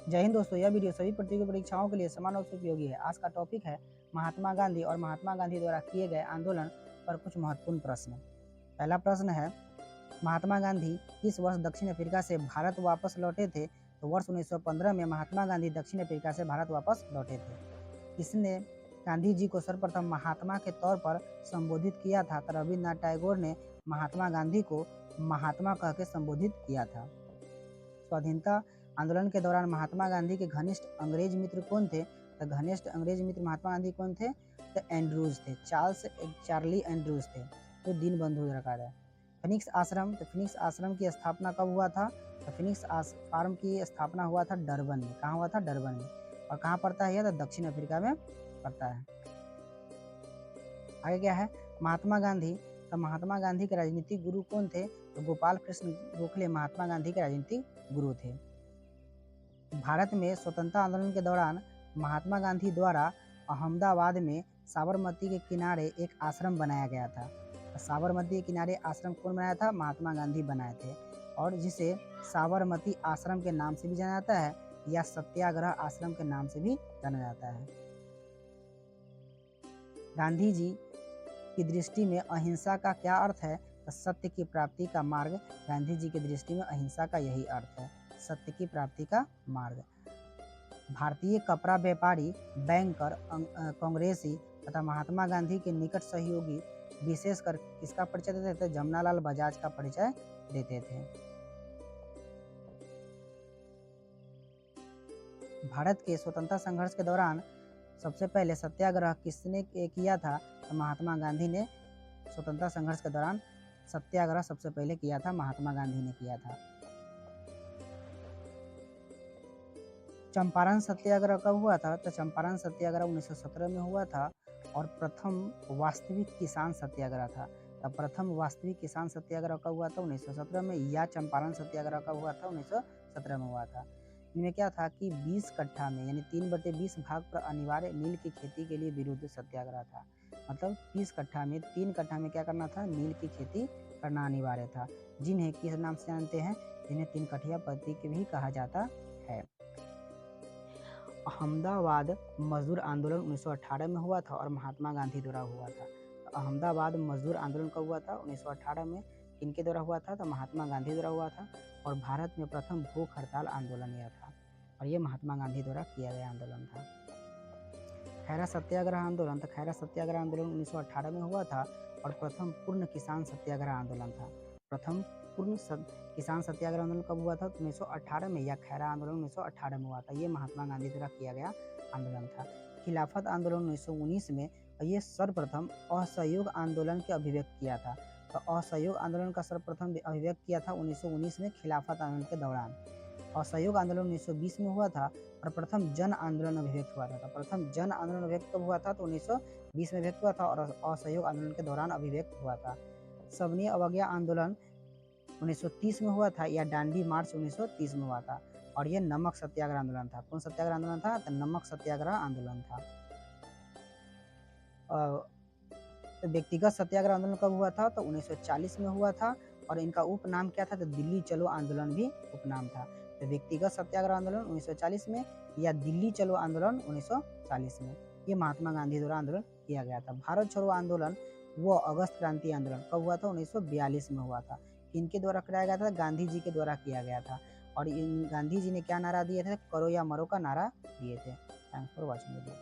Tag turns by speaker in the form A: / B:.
A: जय हिंद दोस्तों, यह वीडियो सभी प्रतियोगी परीक्षाओं के लिए समान रूप से उपयोगी है। आज का टॉपिक है महात्मा गांधी और महात्मा गांधी द्वारा किए गए आंदोलन पर कुछ महत्वपूर्ण प्रश्न। पहला प्रश्न है, महात्मा गांधी किस वर्ष दक्षिण अफ्रीका से भारत वापस लौटे थे? तो वर्ष 1915 में महात्मा गांधी दक्षिण अफ्रीका से भारत वापस लौटे थे। किसने गांधी जी को सर्वप्रथम महात्मा के तौर पर संबोधित किया था? तो रविन्द्रनाथ टैगोर ने महात्मा गांधी को महात्मा कह के संबोधित किया था। स्वाधीनता आंदोलन के दौरान महात्मा गांधी के घनिष्ठ अंग्रेज मित्र कौन थे? तो घनिष्ठ अंग्रेज मित्र महात्मा गांधी कौन थे? तो एंड्रूज थे, चार्ली एंड्रूज थे, जो दीन बंधु रखा है। फिनिक्स आश्रम, तो फिनिक्स आश्रम की स्थापना कब हुआ था? तो फिनिक्स फार्म की स्थापना हुआ था डरबन में। कहाँ हुआ था? डरबन में। और कहाँ पड़ता है यह? तो दक्षिण अफ्रीका में पड़ता है। आगे क्या है? महात्मा गांधी, तो महात्मा गांधी के राजनीतिक गुरु कौन थे? तो गोपाल कृष्ण गोखले महात्मा गांधी के राजनीतिक गुरु थे। भारत में स्वतंत्रता आंदोलन के दौरान महात्मा गांधी द्वारा अहमदाबाद में साबरमती के किनारे एक आश्रम बनाया गया था। साबरमती के किनारे आश्रम कौन बनाया था? महात्मा गांधी बनाए थे, और जिसे साबरमती आश्रम के नाम से भी जाना जाता है या सत्याग्रह आश्रम के नाम से भी जाना जाता है। गांधी जी की दृष्टि में अहिंसा का क्या अर्थ है? तो सत्य की प्राप्ति का मार्ग। गांधी जी की दृष्टि में अहिंसा का यही अर्थ है, सत्य की प्राप्ति का मार्ग। भारतीय कपड़ा व्यापारी, बैंकर, कांग्रेसी तथा महात्मा गांधी के निकट सहयोगी विशेषकर किसका परिचय देते थे? जमनालाल बजाज का परिचय देते थे। भारत के स्वतंत्रता संघर्ष के दौरान सबसे पहले सत्याग्रह किसने किया था? तो महात्मा गांधी ने स्वतंत्रता संघर्ष के दौरान सत्याग्रह सबसे पहले किया था, महात्मा गांधी ने किया था। चंपारण सत्याग्रह कब हुआ था? तो चंपारण सत्याग्रह 1917 में हुआ था, और प्रथम वास्तविक किसान सत्याग्रह था। तब प्रथम वास्तविक किसान सत्याग्रह कब हुआ था? 1917 में। या चंपारण सत्याग्रह कब हुआ था? 1917 में हुआ था। इनमें क्या था कि 20 कट्ठा में यानी 3/20 भाग पर अनिवार्य नील की खेती के लिए विरुद्ध सत्याग्रह था। मतलब 20 कट्ठा में 3 कट्ठा में क्या करना था? नील की खेती करना अनिवार्य था, जिन्हें किस नाम से जानते हैं? जिन्हें 3 कठिया पद्धति भी कहा जाता है। अहमदाबाद मजदूर आंदोलन 1918 में हुआ था और महात्मा गांधी द्वारा हुआ था। तो अहमदाबाद मजदूर आंदोलन कब हुआ था? 1918 में। किनके द्वारा हुआ था? तो महात्मा गांधी द्वारा हुआ था। और भारत में प्रथम भूख हड़ताल आंदोलन यह था, और यह महात्मा गांधी द्वारा किया गया आंदोलन था। खैरा सत्याग्रह आंदोलन, तो खैरा सत्याग्रह आंदोलन 1918 में हुआ था, और प्रथम पूर्ण किसान सत्याग्रह आंदोलन था। प्रथम पूर्ण किसान सत्याग्रह आंदोलन कब हुआ था? 1918 में। या खैरा आंदोलन 1918 में हुआ था। ये महात्मा गांधी द्वारा किया गया आंदोलन था। खिलाफत आंदोलन 1919 में, ये सर्वप्रथम असहयोग आंदोलन की अभिव्यक्त किया था। तो असहयोग आंदोलन का सर्वप्रथम अभिव्यक्त किया था 1919 में, खिलाफत आंदोलन के दौरान। असहयोग आंदोलन 1920 में हुआ था, और प्रथम जन आंदोलन अभिव्यक्त हुआ था। तो प्रथम जन आंदोलन अभिव्यक्त कब हुआ था? तो 1920 में अभिव्यक्त हुआ था, और असहयोग आंदोलन के दौरान अभिव्यक्त हुआ था। सवनीय अवज्ञा आंदोलन 1930 में हुआ था, या डांडी मार्च 1930 में हुआ था, और यह नमक सत्याग्रह आंदोलन था। कौन सत्याग्रह आंदोलन था? तो नमक सत्याग्रह आंदोलन था। व्यक्तिगत सत्याग्रह आंदोलन कब हुआ था? तो 1940 में हुआ था, और इनका उपनाम क्या था? तो दिल्ली चलो आंदोलन भी उपनाम था। तो व्यक्तिगत सत्याग्रह आंदोलन 1940 में, या दिल्ली चलो आंदोलन 1940 में। ये महात्मा गांधी द्वारा आंदोलन किया गया था। भारत छोड़ो आंदोलन व अगस्त क्रांति आंदोलन कब हुआ था? 1942 में हुआ था। किनके द्वारा कराया गया था? गांधी जी के द्वारा किया गया था। और इन गांधी जी ने क्या नारा दिए थे? करो या मरो का नारा दिए थे। Thanks for watching video.